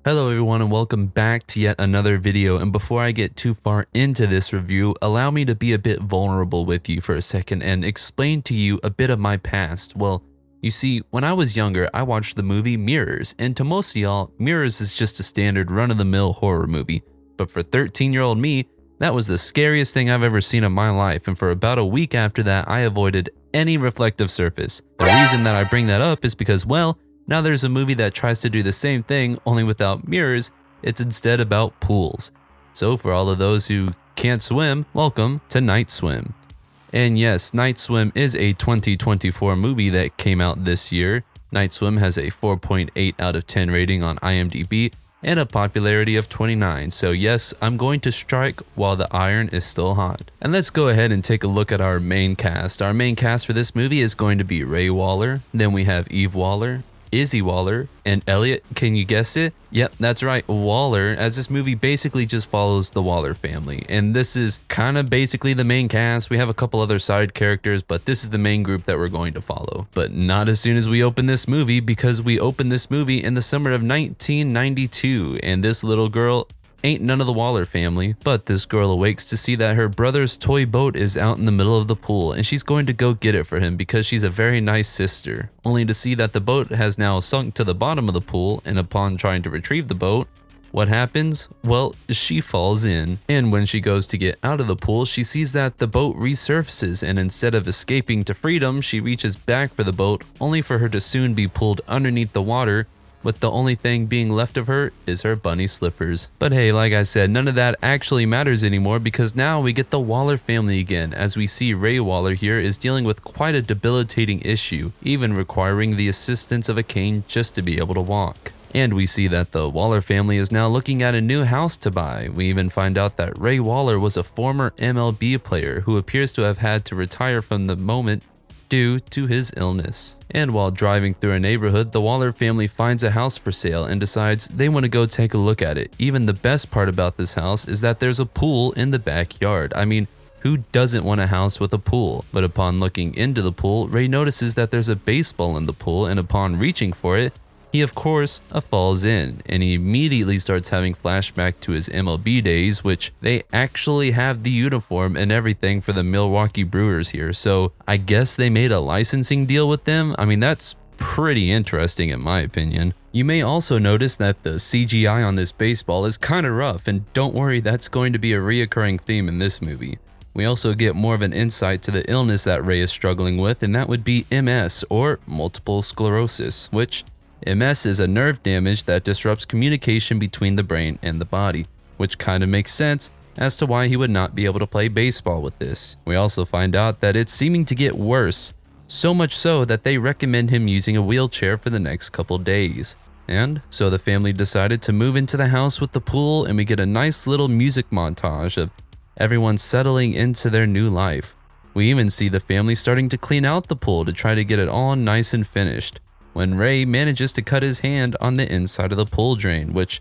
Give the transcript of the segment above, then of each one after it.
Hello everyone and welcome back to yet another video, and before I get too far into this review, allow me to be a bit vulnerable with you for a second and explain to you a bit of my past. Well, you see, when I was younger, I watched the movie Mirrors, and to most of y'all, Mirrors is just a standard run-of-the-mill horror movie. But for 13-year-old me, that was the scariest thing I've ever seen in my life, and for about a week after that, I avoided any reflective surface. The reason that I bring that up is because, well, now there's a movie that tries to do the same thing, only without mirrors. It's instead about pools. So for all of those who can't swim, welcome to Night Swim. And yes, Night Swim is a 2024 movie that came out this year. Night Swim has a 4.8 out of 10 rating on IMDb and a popularity of 29. So yes, I'm going to strike while the iron is still hot. And let's go ahead and take a look at our main cast. Our main cast for this movie is going to be Ray Waller. Then we have Eve Waller, Izzy Waller, and Elliot. Can you guess it? Yep, that's right, Waller, as this movie basically just follows the Waller family. And this is kind of basically the main cast. We have a couple other side characters, but this is the main group that we're going to follow. But not as soon as we open this movie, because we opened this movie in the summer of 1992, and this little girl ain't none of the Waller family, but this girl awakes to see that her brother's toy boat is out in the middle of the pool, and she's going to go get it for him because she's a very nice sister, only to see that the boat has now sunk to the bottom of the pool, and upon trying to retrieve the boat, what happens? Well, she falls in, and when she goes to get out of the pool, she sees that the boat resurfaces, and instead of escaping to freedom, she reaches back for the boat, only for her to soon be pulled underneath the water, with the only thing being left of her is her bunny slippers. But hey, like I said, none of that actually matters anymore, because now we get the Waller family again, as we see Ray Waller here is dealing with quite a debilitating issue, even requiring the assistance of a cane just to be able to walk. And we see that the Waller family is now looking at a new house to buy. We even find out that Ray Waller was a former MLB player who appears to have had to retire from the moment due to his illness. And while driving through a neighborhood, the Waller family finds a house for sale and decides they want to go take a look at it. Even the best part about this house is that there's a pool in the backyard. I mean, who doesn't want a house with a pool? But upon looking into the pool, Ray notices that there's a baseball in the pool, and upon reaching for it, he of course falls in, and he immediately starts having flashback to his MLB days, which they actually have the uniform and everything for the Milwaukee Brewers here. So I guess they made a licensing deal with them. I mean, that's pretty interesting in my opinion. You may also notice that the CGI on this baseball is kind of rough, and don't worry, that's going to be a reoccurring theme in this movie. We also get more of an insight to the illness that Ray is struggling with, and that would be MS, or multiple sclerosis, which MS is a nerve damage that disrupts communication between the brain and the body, which kind of makes sense as to why he would not be able to play baseball with this. We also find out that it's seeming to get worse, so much so that they recommend him using a wheelchair for the next couple days. And so the family decided to move into the house with the pool, and we get a nice little music montage of everyone settling into their new life. We even see the family starting to clean out the pool to try to get it all nice and finished, when Ray manages to cut his hand on the inside of the pool drain, which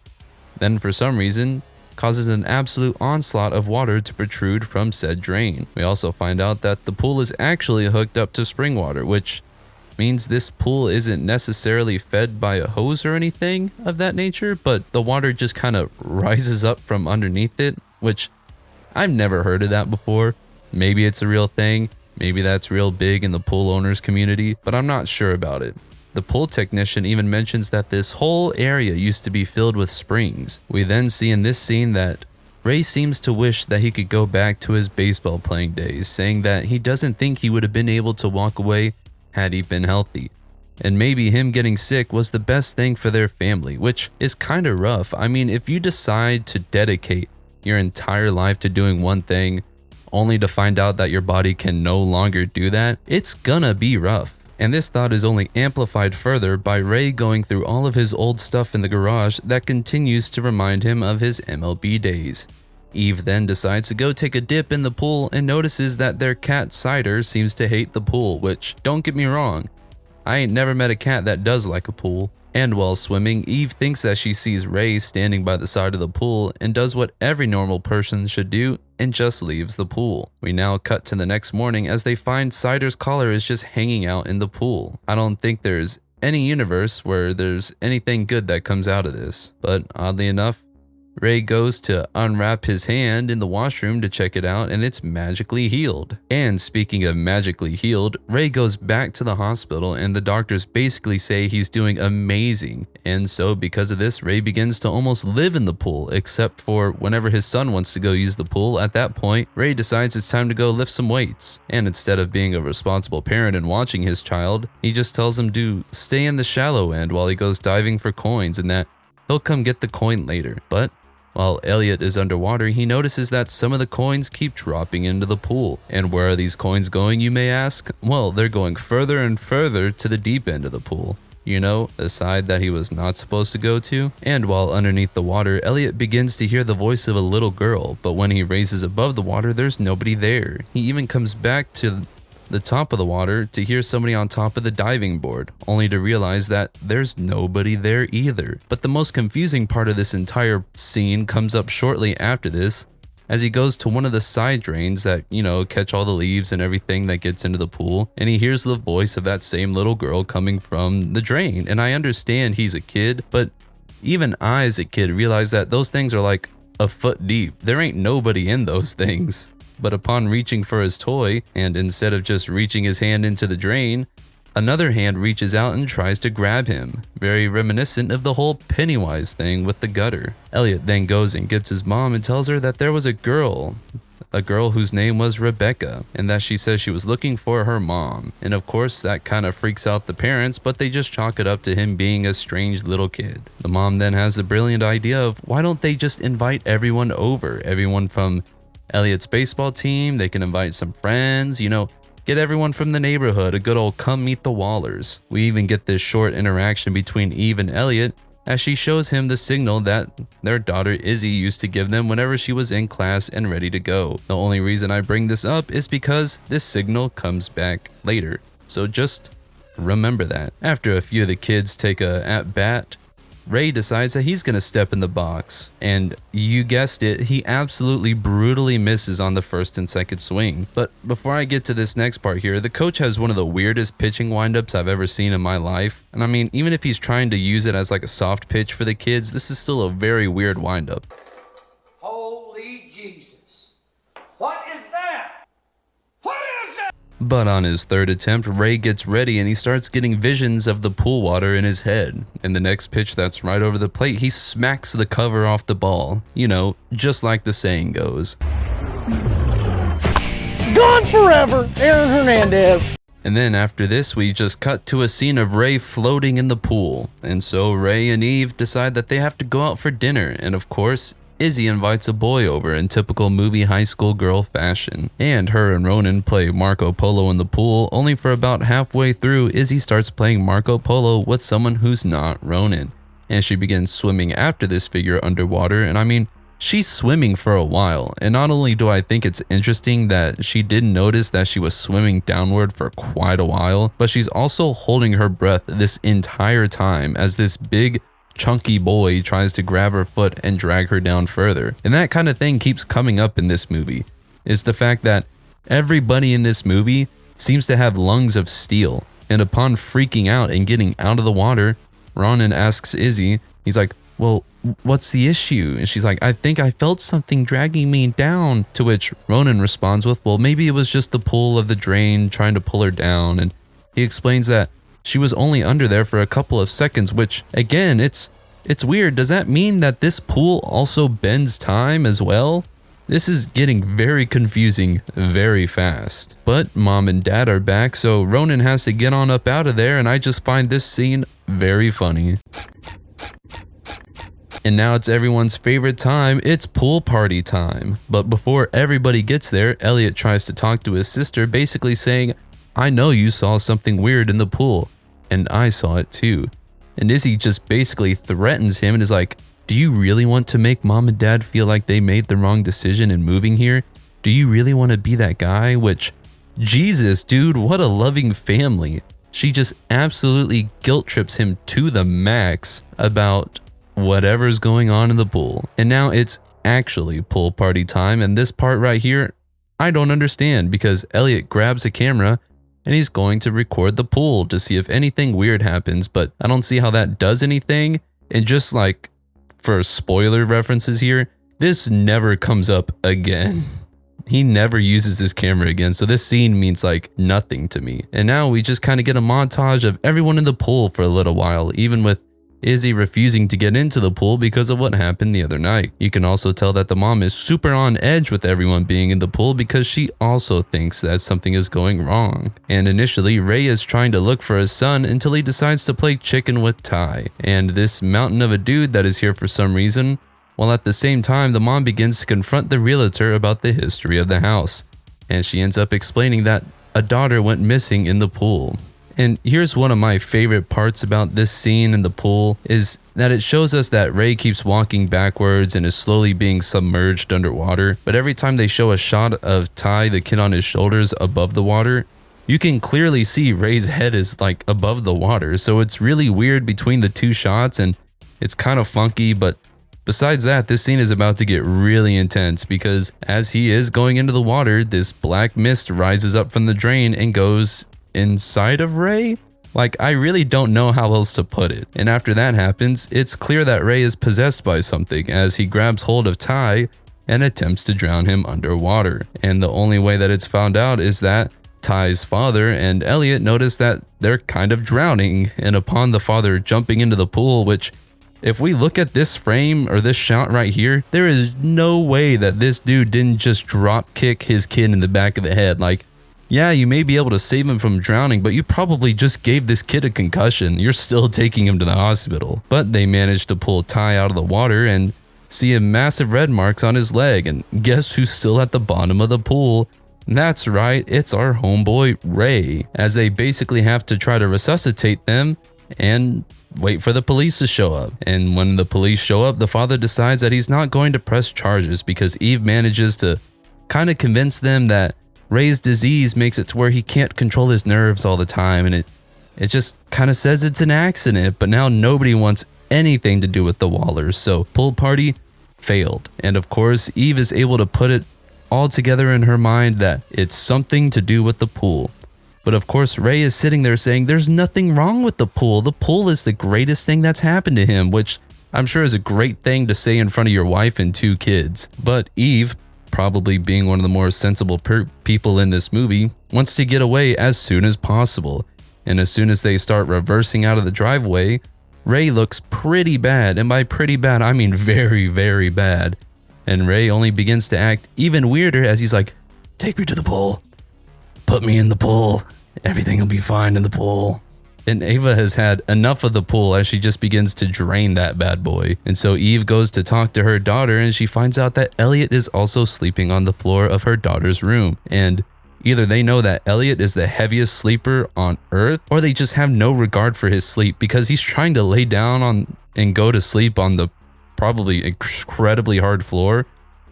then for some reason causes an absolute onslaught of water to protrude from said drain. We also find out that the pool is actually hooked up to spring water, which means this pool isn't necessarily fed by a hose or anything of that nature, but the water just kind of rises up from underneath it, which I've never heard of that before. Maybe it's a real thing, maybe that's real big in the pool owners community, but I'm not sure about it. The pool technician even mentions that this whole area used to be filled with springs. We then see in this scene that Ray seems to wish that he could go back to his baseball playing days, saying that he doesn't think he would have been able to walk away had he been healthy. And maybe him getting sick was the best thing for their family, which is kind of rough. I mean, if you decide to dedicate your entire life to doing one thing, only to find out that your body can no longer do that, it's gonna be rough. And this thought is only amplified further by Ray going through all of his old stuff in the garage that continues to remind him of his MLB days. Eve then decides to go take a dip in the pool and notices that their cat Cider seems to hate the pool, which, don't get me wrong, I ain't never met a cat that does like a pool. And while swimming, Eve thinks that she sees Ray standing by the side of the pool and does what every normal person should do and just leaves the pool. We now cut to the next morning as they find Cider's collar is just hanging out in the pool. I don't think there's any universe where there's anything good that comes out of this. But oddly enough, Ray goes to unwrap his hand in the washroom to check it out, and it's magically healed. And speaking of magically healed, Ray goes back to the hospital and the doctors basically say he's doing amazing. And so because of this, Ray begins to almost live in the pool, except for whenever his son wants to go use the pool. At that point, Ray decides it's time to go lift some weights. And instead of being a responsible parent and watching his child, he just tells him to stay in the shallow end while he goes diving for coins, and that he'll come get the coin later. But while Elliot is underwater, he notices that some of the coins keep dropping into the pool. And where are these coins going, you may ask? Well, they're going further and further to the deep end of the pool. You know, the side that he was not supposed to go to. And while underneath the water, Elliot begins to hear the voice of a little girl, but when he raises above the water, there's nobody there. He even comes back to the top of the water to hear somebody on top of the diving board, only to realize that there's nobody there either. But the most confusing part of this entire scene comes up shortly after this, as he goes to one of the side drains that, you know, catch all the leaves and everything that gets into the pool, and he hears the voice of that same little girl coming from the drain. And I understand he's a kid, but even I as a kid realized that those things are like a foot deep. There ain't nobody in those things. But upon reaching for his toy, and instead of just reaching his hand into the drain, another hand reaches out and tries to grab him, very reminiscent of the whole Pennywise thing with the gutter. Elliot then goes and gets his mom and tells her that there was a girl whose name was Rebecca, and that she says she was looking for her mom. And of course that kind of freaks out the parents, but they just chalk it up to him being a strange little kid. The mom then has the brilliant idea of, why don't they just invite everyone over, everyone from Elliot's baseball team, they can invite some friends, you know, get everyone from the neighborhood, a good old come meet the Wallers. We even get this short interaction between Eve and Elliot as she shows him the signal that their daughter Izzy used to give them whenever she was in class and ready to go. The only reason I bring this up is because this signal comes back later, so just remember that. After a few of the kids take a at-bat, Ray decides that he's going to step in the box, and you guessed it, he absolutely brutally misses on the first and second swing. But before I get to this next part here, the coach has one of the weirdest pitching windups I've ever seen in my life. And I mean, even if he's trying to use it as like a soft pitch for the kids, this is still a very weird windup. Holy Jesus. What is that? What is that? But on his third attempt, Ray gets ready and he starts getting visions of the pool water in his head. And the next pitch that's right over the plate, he smacks the cover off the ball. You know, just like the saying goes. Gone forever, Aaron Hernandez. And then after this, we just cut to a scene of Ray floating in the pool. And so Ray and Eve decide that they have to go out for dinner. And of course, Izzy invites a boy over in typical movie high school girl fashion. And her and Ronan play Marco Polo in the pool, only for about halfway through, Izzy starts playing Marco Polo with someone who's not Ronan. And she begins swimming after this figure underwater, and I mean, she's swimming for a while. And not only do I think it's interesting that she didn't notice that she was swimming downward for quite a while, but she's also holding her breath this entire time as this big chunky boy tries to grab her foot and drag her down further. And that kind of thing keeps coming up in this movie, is the fact that everybody in this movie seems to have lungs of steel. And upon freaking out and getting out of the water, Ronan asks Izzy, he's like, well, what's the issue? And she's like, I think I felt something dragging me down. To which Ronan responds with, well, maybe it was just the pull of the drain trying to pull her down. And he explains that she was only under there for a couple of seconds, which again, it's weird. Does that mean that this pool also bends time as well? This is getting very confusing very fast. But mom and dad are back, so Ronan has to get on up out of there, and I just find this scene very funny. And now it's everyone's favorite time, it's pool party time. But before everybody gets there, Elliot tries to talk to his sister, basically saying, I know you saw something weird in the pool, and I saw it too. And Izzy just basically threatens him and is like, do you really want to make mom and dad feel like they made the wrong decision in moving here? Do you really want to be that guy? Which, Jesus, dude, what a loving family. She just absolutely guilt trips him to the max about whatever's going on in the pool. And now it's actually pool party time, and this part right here, I don't understand, because Elliot grabs a camera and he's going to record the pool to see if anything weird happens, but I don't see how that does anything. And just like for spoiler references here, this never comes up again. He never uses this camera again, so this scene means like nothing to me. And now we just kind of get a montage of everyone in the pool for a little while, even with Izzy refusing to get into the pool because of what happened the other night. You can also tell that the mom is super on edge with everyone being in the pool because she also thinks that something is going wrong. And initially, Ray is trying to look for his son until he decides to play chicken with Ty and this mountain of a dude that is here for some reason, while at the same time the mom begins to confront the realtor about the history of the house. And she ends up explaining that a daughter went missing in the pool. And here's one of my favorite parts about this scene in the pool is that it shows us that Ray keeps walking backwards and is slowly being submerged underwater. But every time they show a shot of Ty, the kid on his shoulders above the water, you can clearly see Ray's head is like above the water. So it's really weird between the two shots and it's kind of funky. But besides that, this scene is about to get really intense because as he is going into the water, this black mist rises up from the drain and goes inside of Ray? Like, I really don't know how else to put it. And after that happens, it's clear that Ray is possessed by something as he grabs hold of Ty and attempts to drown him underwater. And the only way that it's found out is that Ty's father and Elliot notice that they're kind of drowning, and upon the father jumping into the pool, which if we look at this frame or this shot right here, there is no way that this dude didn't just drop kick his kid in the back of the head. Like, yeah, you may be able to save him from drowning, but you probably just gave this kid a concussion. You're still taking him to the hospital. But they managed to pull Ty out of the water and see a massive red marks on his leg. And guess who's still at the bottom of the pool? That's right, it's our homeboy Ray, as they basically have to try to resuscitate them and wait for the police to show up. And when the police show up, the father decides that he's not going to press charges because Eve manages to kind of convince them that Ray's disease makes it to where he can't control his nerves all the time, and it just kind of says it's an accident, but now nobody wants anything to do with the Wallers, so pool party failed. And of course, Eve is able to put it all together in her mind that it's something to do with the pool. But of course, Ray is sitting there saying there's nothing wrong with the pool. The pool is the greatest thing that's happened to him, which I'm sure is a great thing to say in front of your wife and 2 kids. But Eve, probably being one of the more sensible people in this movie, wants to get away as soon as possible. And as soon as they start reversing out of the driveway, Ray looks pretty bad. And by pretty bad, I mean very, very bad. And Ray only begins to act even weirder as he's like, "Take me to the pool. Put me in the pool. Everything will be fine in the pool." And Ava has had enough of the pool as she just begins to drain that bad boy. And so Eve goes to talk to her daughter and she finds out that Elliot is also sleeping on the floor of her daughter's room. And either they know that Elliot is the heaviest sleeper on earth, or they just have no regard for his sleep because he's trying to lay down on and go to sleep on the probably incredibly hard floor.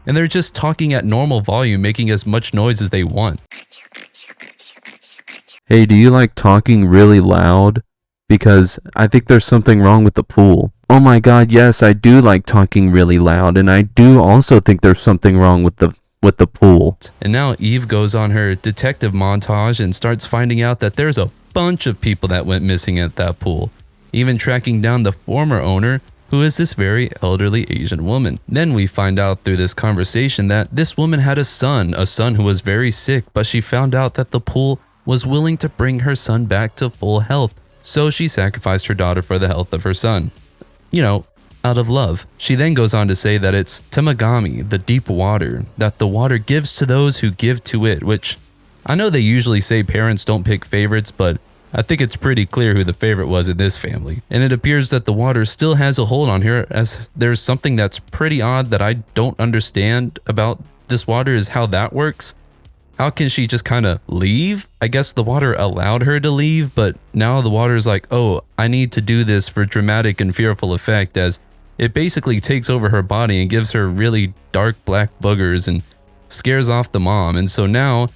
And they're just talking at normal volume, making as much noise as they want. Hey, do you like talking really loud? Because I think there's something wrong with the pool. Oh my god, yes, I do like talking really loud, and I do also think there's something wrong with the pool. And now Eve goes on her detective montage and starts finding out that there's a bunch of people that went missing at that pool, even tracking down the former owner, who is this very elderly Asian woman. Then we find out through this conversation that this woman had a son who was very sick, but she found out that the pool was willing to bring her son back to full health, so she sacrificed her daughter for the health of her son. You know, out of love. She then goes on to say that it's Tamagami, the deep water, that the water gives to those who give to it, which I know they usually say parents don't pick favorites, but I think it's pretty clear who the favorite was in this family. And it appears that the water still has a hold on her, as there's something that's pretty odd that I don't understand about this water is how that works. How can she just kind of leave? I guess the water allowed her to leave, but now the water is like, oh, I need to do this for dramatic and fearful effect, as it basically takes over her body and gives her really dark black boogers and scares off the mom. And so now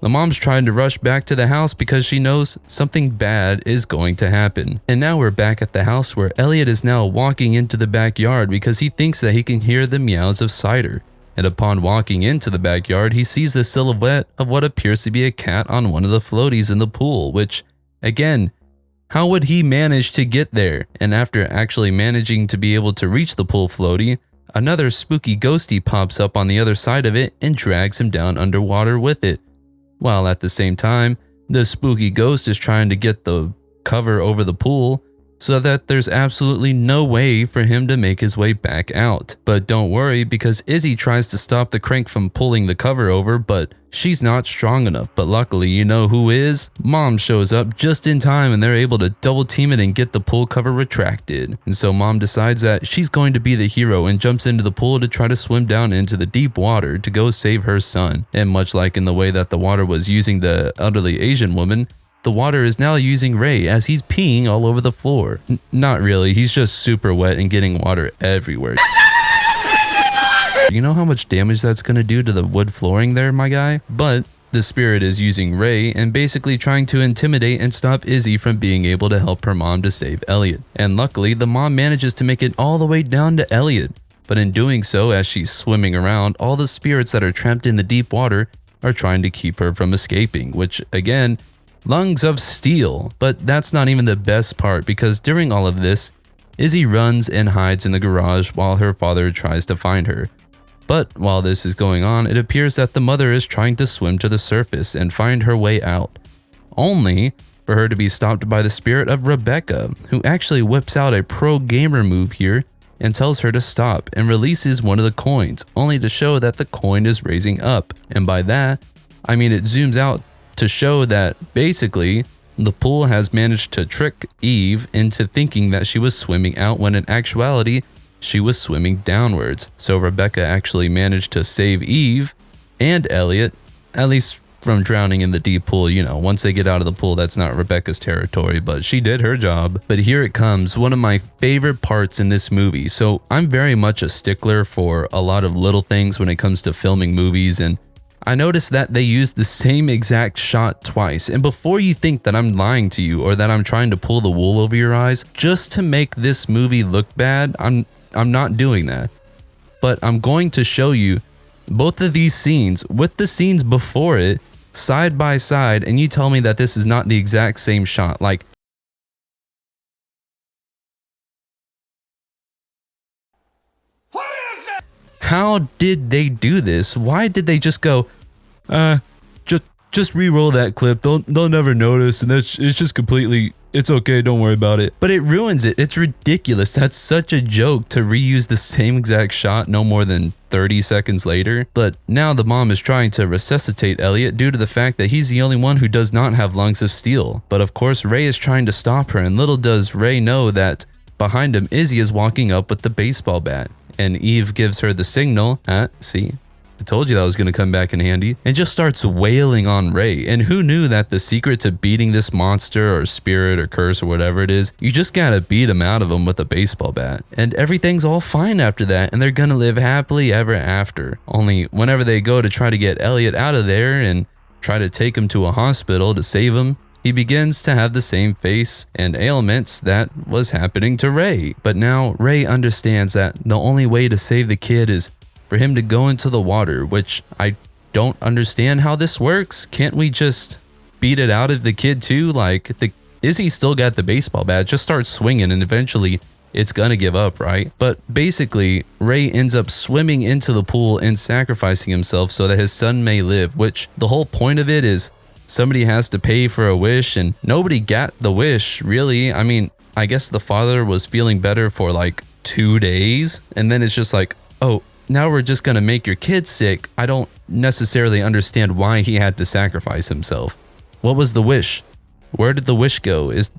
the mom's trying to rush back to the house because she knows something bad is going to happen. And now we're back at the house where Elliot is now walking into the backyard because he thinks that he can hear the meows of Cider. And upon walking into the backyard, he sees the silhouette of what appears to be a cat on one of the floaties in the pool, which, again, how would he manage to get there? And after actually managing to be able to reach the pool floaty, another spooky ghosty pops up on the other side of it and drags him down underwater with it. While at the same time, the spooky ghost is trying to get the cover over the pool so that there's absolutely no way for him to make his way back out. But don't worry, because Izzy tries to stop the crank from pulling the cover over, but she's not strong enough. But luckily, you know who is? Mom shows up just in time and they're able to double team it and get the pool cover retracted. And so Mom decides that she's going to be the hero and jumps into the pool to try to swim down into the deep water to go save her son. And much like in the way that the water was using the elderly Asian woman, the water is now using Ray as he's peeing all over the floor. Not really, he's just super wet and getting water everywhere. You know how much damage that's gonna do to the wood flooring there, my guy? But the spirit is using Ray and basically trying to intimidate and stop Izzy from being able to help her mom to save Elliot. And luckily, the mom manages to make it all the way down to Elliot. But in doing so, as she's swimming around, all the spirits that are trapped in the deep water are trying to keep her from escaping, which again, lungs of steel. But that's not even the best part, because during all of this, Izzy runs and hides in the garage while her father tries to find her. But while this is going on, it appears that the mother is trying to swim to the surface and find her way out, only for her to be stopped by the spirit of Rebecca, who actually whips out a pro gamer move here and tells her to stop and releases one of the coins, only to show that the coin is raising up. And by that, I mean it zooms out to show that basically the pool has managed to trick Eve into thinking that she was swimming out when in actuality she was swimming downwards. So Rebecca actually managed to save Eve and Elliot, at least from drowning in the deep pool. You know, once they get out of the pool, that's not Rebecca's territory, but she did her job. But here it comes, one of my favorite parts in this movie. So I'm very much a stickler for a lot of little things when it comes to filming movies, and I noticed that they used the same exact shot twice. And before you think that I'm lying to you or that I'm trying to pull the wool over your eyes just to make this movie look bad, I'm not doing that. But I'm going to show you both of these scenes with the scenes before it side by side, and you tell me that this is not the exact same shot. Like, What is that? how did they do this? Why did they just go, just re-roll that clip. They'll never notice, and it's just completely, it's okay, don't worry about it. But it ruins it. It's ridiculous. That's such a joke to reuse the same exact shot no more than 30 seconds later. But now the mom is trying to resuscitate Elliot due to the fact that he's the only one who does not have lungs of steel. But of course, Ray is trying to stop her, and little does Ray know that behind him, Izzy is walking up with the baseball bat. And Eve gives her the signal, see? I told you that was going to come back in handy, and just starts wailing on Ray. And who knew that the secret to beating this monster or spirit or curse or whatever it is, you just gotta beat him out of him with a baseball bat. And everything's all fine after that, and they're gonna live happily ever after. Only whenever they go to try to get Elliot out of there and try to take him to a hospital to save him, he begins to have the same face and ailments that was happening to Ray. But now Ray understands that the only way to save the kid is for him to go into the water, which I don't understand how this works. Can't we just beat it out of the kid too? Like, Izzy still got the baseball bat, just start swinging and eventually it's gonna give up, right? But basically, Ray ends up swimming into the pool and sacrificing himself so that his son may live, which the whole point of it is somebody has to pay for a wish, and nobody got the wish, really. I mean, I guess the father was feeling better for like 2 days, and then it's just like, oh, now we're just gonna make your kid sick. I don't necessarily understand why he had to sacrifice himself. What was the wish? Where did the wish go? Is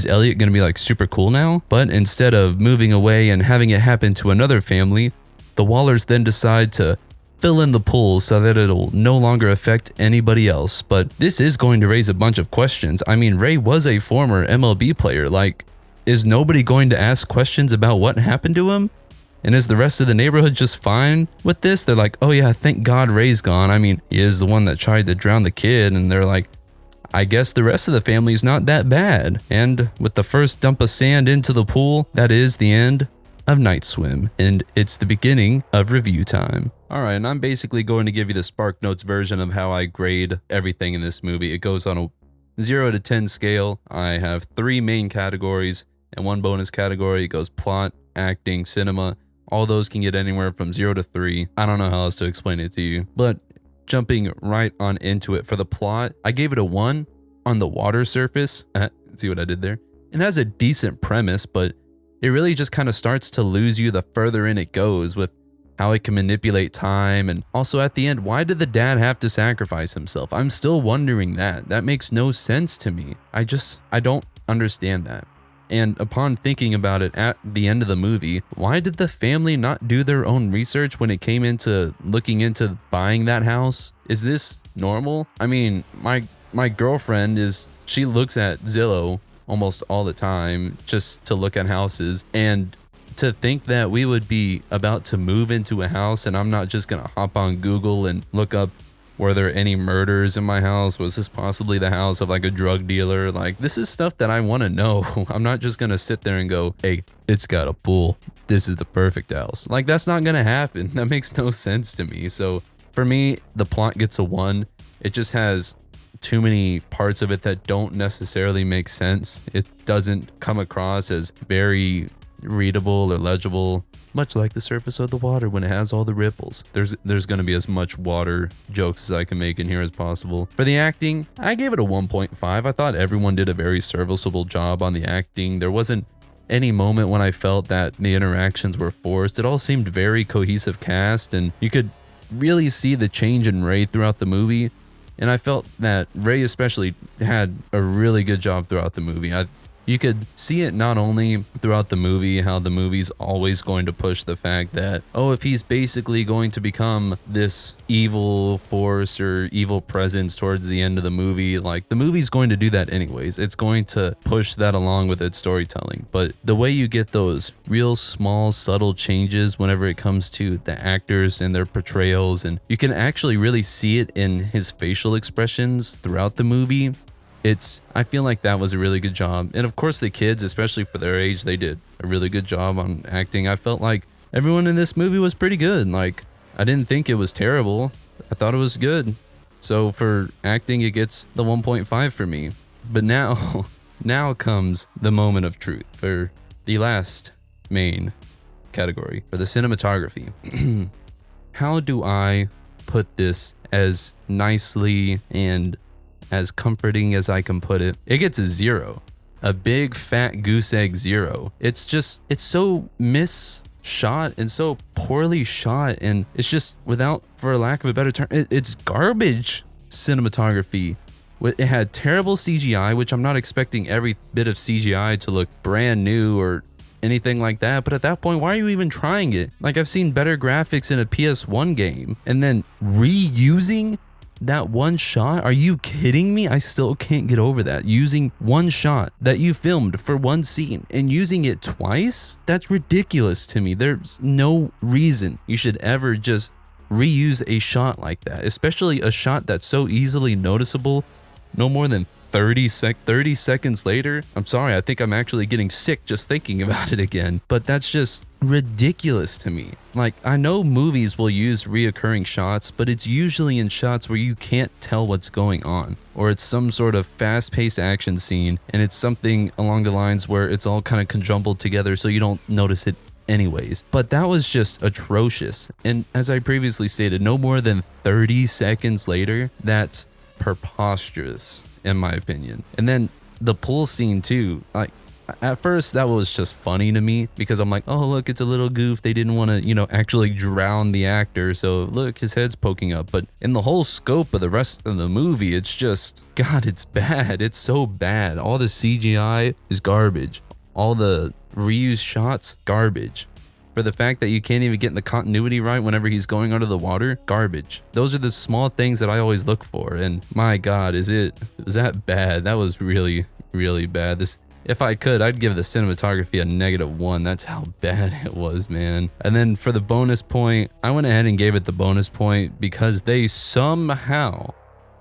Elliot gonna be like super cool now? But instead of moving away and having it happen to another family, the Wallers then decide to fill in the pool so that it'll no longer affect anybody else. But this is going to raise a bunch of questions. I mean, Ray was a former MLB player. Like, is nobody going to ask questions about what happened to him? And is the rest of the neighborhood just fine with this? They're like, oh yeah, thank God Ray's gone. I mean, he is the one that tried to drown the kid. And they're like, I guess the rest of the family's not that bad. And with the first dump of sand into the pool, that is the end of Night Swim, and it's the beginning of review time. Alright, and I'm basically going to give you the Spark Notes version of how I grade everything in this movie. It goes on a 0 to 10 scale. I have 3 main categories and 1 bonus category. It goes plot, acting, cinema. All those can get anywhere from 0 to 3. I don't know how else to explain it to you, but jumping right on into it, for the plot, I gave it a 1 on the water surface. See what I did there? It has a decent premise, but it really just kind of starts to lose you the further in it goes, with how it can manipulate time. And also at the end, why did the dad have to sacrifice himself? I'm still wondering that. That makes no sense to me. I don't understand that. And upon thinking about it at the end of the movie, why did the family not do their own research when it came into looking into buying that house? Is this normal? I mean, my girlfriend she looks at Zillow almost all the time just to look at houses, and to think that we would be about to move into a house and I'm not just gonna hop on Google and look up, were there any murders in my house? Was this possibly the house of like a drug dealer? Like, this is stuff that I want to know. I'm not just gonna sit there and go, hey, it's got a pool, this is the perfect house. Like, that's not gonna happen. That makes no sense to me. So for me, the plot gets a 1. It just has too many parts of it that don't necessarily make sense. It doesn't come across as very readable or legible, much like the surface of the water when it has all the ripples. There's going to be as much water jokes as I can make in here as possible. For the acting, I gave it a 1.5. I thought everyone did a very serviceable job on the acting. There wasn't any moment when I felt that the interactions were forced. It all seemed very cohesive cast, and you could really see the change in Ray throughout the movie. And I felt that Ray especially had a really good job throughout the movie. You could see it not only throughout the movie, how the movie's always going to push the fact that, oh, if he's basically going to become this evil force or evil presence towards the end of the movie, like, the movie's going to do that anyways. It's going to push that along with its storytelling. But the way you get those real small, subtle changes whenever it comes to the actors and their portrayals, and you can actually really see it in his facial expressions throughout the movie. I feel like that was a really good job. And of course the kids, especially for their age, they did a really good job on acting. I felt like everyone in this movie was pretty good. Like, I didn't think it was terrible. I thought it was good. So for acting, it gets the 1.5 for me. But now comes the moment of truth for the last main category, for the cinematography. How do I put this as nicely and as comforting as I can put it? It gets a 0. A big fat goose egg 0. It's so misshot and so poorly shot, and it's just, for lack of a better term, it's garbage cinematography. It had terrible CGI, which I'm not expecting every bit of CGI to look brand new or anything like that, but at that point, why are you even trying it? Like, I've seen better graphics in a PS1 game, and then reusing that one shot? Are you kidding me? I still can't get over that. Using one shot that you filmed for one scene and using it twice? That's ridiculous to me. There's no reason you should ever just reuse a shot like that, especially a shot that's so easily noticeable no more than 30 seconds later. I'm sorry, I think I'm actually getting sick just thinking about it again, but that's just ridiculous to me. Like, I know movies will use reoccurring shots, but it's usually in shots where you can't tell what's going on, or it's some sort of fast-paced action scene, and it's something along the lines where it's all kind of conjumbled together so you don't notice it anyways. But that was just atrocious. And as I previously stated, no more than 30 seconds later, that's preposterous in my opinion. And then the pool scene too, like, at first that was just funny to me because I'm like, oh look, it's a little goof, they didn't want to, actually drown the actor, so look, his head's poking up. But in the whole scope of the rest of the movie, it's just, God, it's bad. It's so bad. All the CGI is garbage, all the reused shots, garbage. For the fact that you can't even get the continuity right whenever he's going under the water, garbage. Those are the small things that I always look for, and my God, is that bad? That was really, really bad. If I could, I'd give the cinematography a -1. That's how bad it was, man. And then for the bonus point, I went ahead and gave it the bonus point because they somehow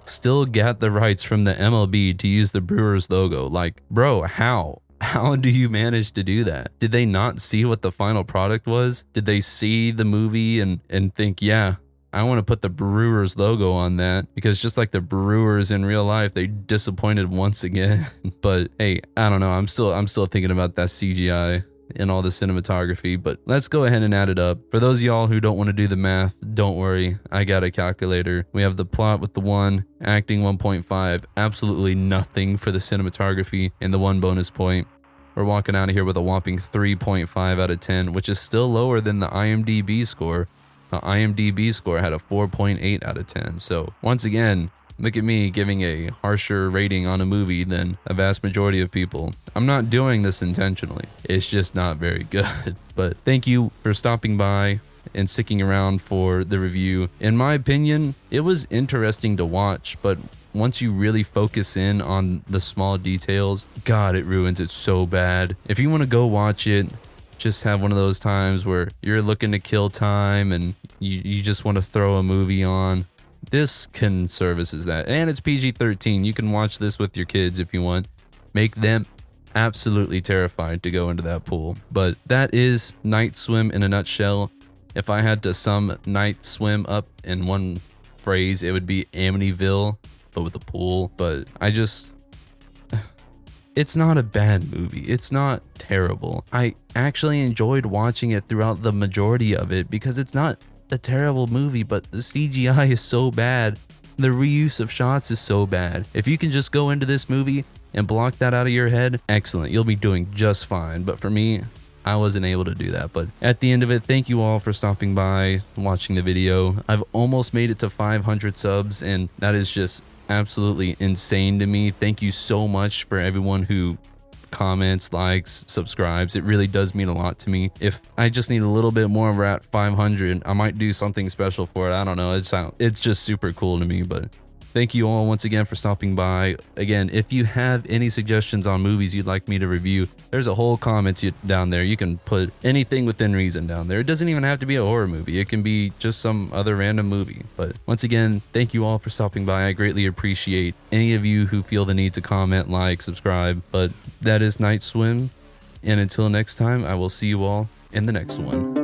still got the rights from the MLB to use the Brewers logo. Like, bro, how? How do you manage to do that? Did they not see what the final product was? Did they see the movie and think, yeah, I want to put the Brewers logo on that? Because just like the Brewers in real life, they disappointed once again. But hey, I don't know. I'm still thinking about that CGI and all the cinematography, but let's go ahead and add it up. For those of y'all who don't want to do the math, don't worry, I got a calculator. We have the plot with the 1, acting 1.5, absolutely nothing for the cinematography, and the 1 bonus point. We're walking out of here with a whopping 3.5 out of 10, which is still lower than the IMDb score. The IMDb score had a 4.8 out of 10. So once again, look at me giving a harsher rating on a movie than a vast majority of people. I'm not doing this intentionally. It's just not very good. But thank you for stopping by and sticking around for the review. In my opinion, it was interesting to watch, but once you really focus in on the small details, God, it ruins it so bad. If you want to go watch it, just have one of those times where you're looking to kill time and you just want to throw a movie on. This can service as that. And it's PG-13. You can watch this with your kids if you want. Make them absolutely terrified to go into that pool. But that is Night Swim in a nutshell. If I had to sum Night Swim up in one phrase, it would be Amityville, but with a pool. But it's not a bad movie. It's not terrible. I actually enjoyed watching it throughout the majority of it because it's not a terrible movie, but the CGI is so bad. The reuse of shots is so bad. If you can just go into this movie and block that out of your head, excellent. You'll be doing just fine. But for me, I wasn't able to do that. But at the end of it, thank you all for stopping by, watching the video. I've almost made it to 500 subs, and that is just absolutely insane to me. Thank you so much for everyone who comments, likes, subscribes. It really does mean a lot to me. If I just need a little bit more, we're at 500. I might do something special for it. I don't know. It's just super cool to me. But thank you all once again for stopping by. Again, if you have any suggestions on movies you'd like me to review, there's a whole comment down there. You can put anything within reason down there. It doesn't even have to be a horror movie. It can be just some other random movie. But once again, thank you all for stopping by. I greatly appreciate any of you who feel the need to comment, like, subscribe. But that is Night Swim. And until next time, I will see you all in the next one.